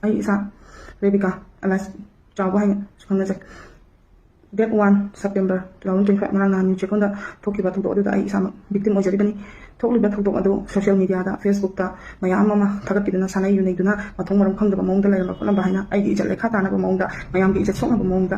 ai isa Rebecca Alice Chawba haina khangna jai date 1 September 2025 ngarang news check on da thokiba thok do da ai isa victim ojari bani thokliba thok ado social media da Facebook da mayam ama thagat pidana sanai yu nei duna mathong maram khang da mong da la ko la bahina ai gi jale kha ta na ba mong da mayam gi sok na ba mong da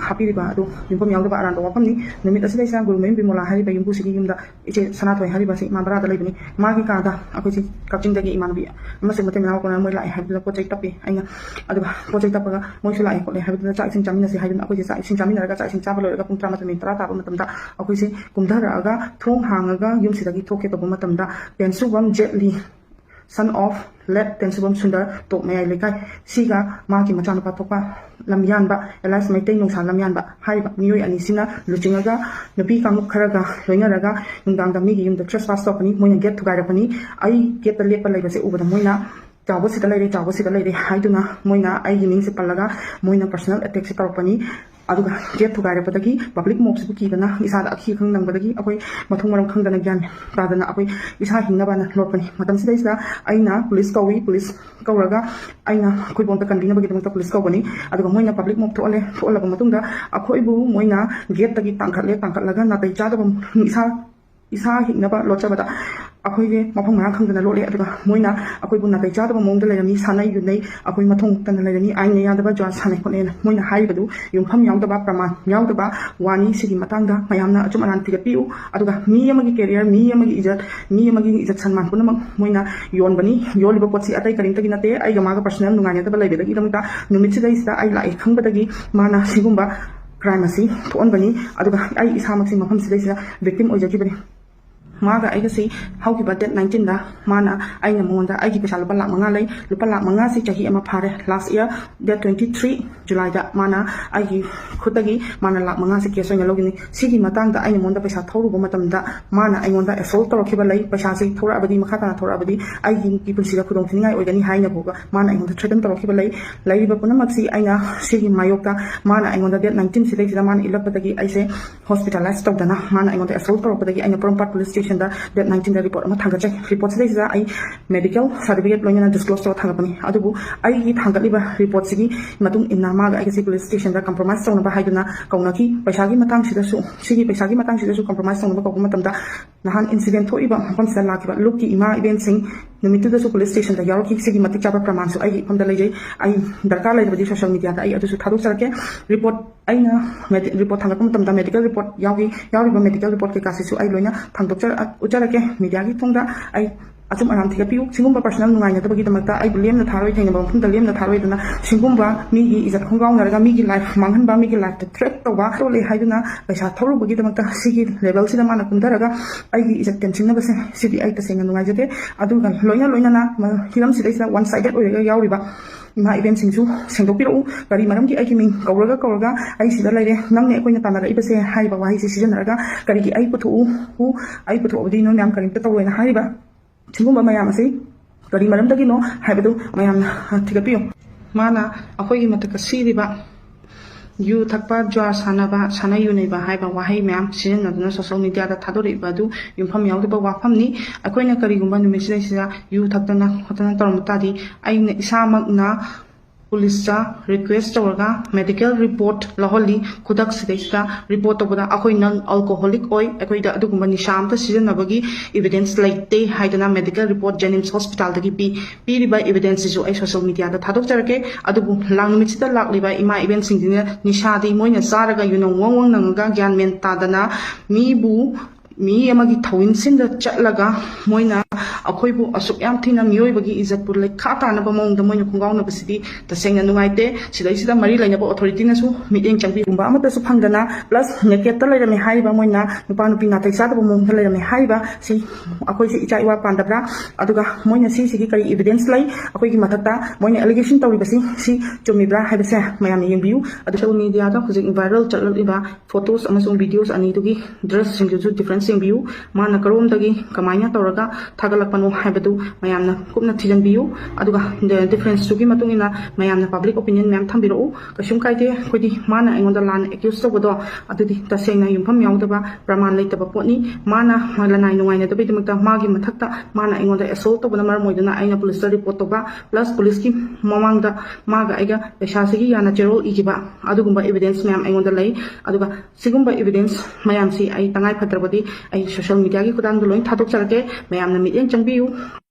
happy ba do yum yaw da ba ran do pam ni numit asida isa guru mem bimola hari ba yum sigi yum da iche sana thoi hari ba si ma bara da lebani ma gi ka da akoi si kapching da gi iman bi ama se mate na ko na moi lai ha da project tapi ai nga adu ba project tap ga moi su lai ko le ha da cha sing chamina si ha da akoi sa sing chamina ga cha sing cha ba lo ga pung tra ma min tra ta ba matam da akoi si kumdara ga thong hangaga yum si da gi thoke ba matam da Tensubam Jetli son of let Tensubam Sundar to me lekai siga ma ki machana pa topa lamyan ba elas mai tei nong sa lamyan ba hai ba mioi ani sina luchinga ga nabi ka muk kharaga loina raga nungdang da mi gi yum da trespass to pani moina get to ga pani ai get the lepa lai ba se ubada moina chawo sita lai haiduna moina ai gi ning se palaga moina personal attack se tarpani aduga get to gare patagi public mob su ki dana isa da akhi khang nang badagi akoi mathong maram khang dana gyan pradana akoi isa hinna bana lopani matam sida isa aina police kauraga aina akoi bonta kandina bagi dang police kawani aduga moina public mob to ole ba matungda akoi bu moina get tagi tangkhat laga na tai cha da isa hinna ba locha bada akoi ge mafang ma khang dana lole aduga moina akoi bu na tai cha da mong da lerami sanai yu nei akoi mathong tan lerami ai ne ya da ba jwa sanai ko ne moina hai badu yum pham yaw da ba praman yaw da ba wani sigi matang da mayamna achum anan tiga piu aduga mi amagi career mi amagi izat sanman puna moina yon bani yol ba potsi atai karing tagi nate ai ga ma ga personal nunga da ba lai bedagi damta numit sida isa ai lai khang badagi mana sigumba crime asi thon bani aduga ai isa mak sing mafam sida isa victim ojaki bani maga ai si how ki date 19 da mana ai na monda ai ki pesa lupa lak manga si chahi ama phare last year date 23 July da mana ai ki khutagi mana lak manga si keso ngalogini si ki matang da ai na monda pesa thoru bo matam da mana ai monda assault tor khiba lai pesa si thora abadi makha ta thora abadi ai ki pulsi ga khudong thingai oigani hai na boga mana ai monda threaten tor khiba lai ba puna mak si ai na si ki mayok da mana ai monda date 19 si dai da mana ilapatagi ai se hospitalized tok da na mana ai monda assault tor patagi ai na prompat police station da date 19 da report ama thanga check report se da ai medical certificate loina disclose to thanga pani adubu ai gi thanga liba report sigi matung inna ma ga ai si police station da compromise song ba haiduna kauna ki paisa gi matang sida su sigi paisa gi matang sida su compromise song ba ko matam da nahan incident tho iba pam sa la ki ba luki ima event sing numitu da su police station da yaro ki sigi matik chapa praman su ai pam da lai jai ai darkar lai ba social media da ai adu su thadu sarke report ai na report thanga pam tam da medical report yawi ba medical report ke kasi su ai loina thang doctor ujarake media gi thongda ai achum aram thiga piu singumba personal nungai na tabagi damakta ai bulem na tharoi thaina ba phum da lem na tharoi dana singumba mi gi izat khonggaw na raga mi gi life manghan ba mi gi life threat to ba to le haiduna paisa thoru bagi damakta sigi level sida mana kunda raga ai gi izat tension na ba se sidi ai ta senga nungai jate adu ga loina na hiram sida isa one sided oiga yauri ba ma event singsu sengdok piru gari maram gi ai ki ming kauraga ai sida laire nang ne koina tanara ibase hai ba wa hi si season raga gari gi ai puthu odi no nyam karim ta toina hai ba chingumba mayam asi gari maram dagi no haibadu mayam thiga piu mana akoi gi mataka siriba yu thakpa jwa sana yu nei ba hai ba wahai myam sin na social media da thadori ba du yumpham yaw ba wafam ni akoi na kari gumba nu message sida yu thakna khotana tormata di ai ne isamak na police cha request toga medical report laholi khudak sidesta report toba akoi non alcoholic oi akoi da adu gumba ni sham ta season nabagi evidence like te haidana medical report Jennings hospital dagi pi riba evidence ju ai social media da thadok charke adu langmit sida lakliba ima event singdina nishadi moina saraga yunong wong nanga gyan men tadana mi amagi thawin sin da chatlaga moina akoi bu asuk yam thina mioi bagi izat pur lai khata na ba mong da moina khungaw na basidi ta sengna nungai te sida mari laina ba authority na su meeting changbi umba amata su phangdana plus neket ta lai me hai ba moina nupa nupi na taisa da ba mong da lai me hai ba si akoi si icha iwa pandabra aduga moina si gi kari evidence lai akoi gi mathata moina allegation tawri basi si chomibra hai ba se mayam yeng biu adu social media da khujik viral challiba photos amasung videos ani dugi dress sing ju different sing biu mana karom dagi kamaina tawraga थागलपनो हाइबदु मयामना कुपना थिजनबियु अदुगा difference तुगी मतुंगिना मयामना public opinion ma'am थंबिरो कसुम काइदे खोदि माना एंगोंदा लान एक्यूज तबदो अदुदि तसेंना युमफम यावदबा प्रमाण लेतबा पोनी माना लनाय नुंगाइना दबैदमक्ता मागी मथक्ता माना एंगोंदा एसोल्ट तबना मर मोइदना आइना पुलिस रिपोर्ट तोबा प्लस पुलिस की ममांगदा मागा आइगा पेशासिगी याना चेरोल इगिबा अदुगुंबा एविडेंस मैम एंगोंदा लई अदुगा सिगुंबा एविडेंस मैम सी आई तंगाई फत्रबदी आई सोशल मीडिया की खुदांग लोइन थादोक चलके मैम मिटिंग चंबियु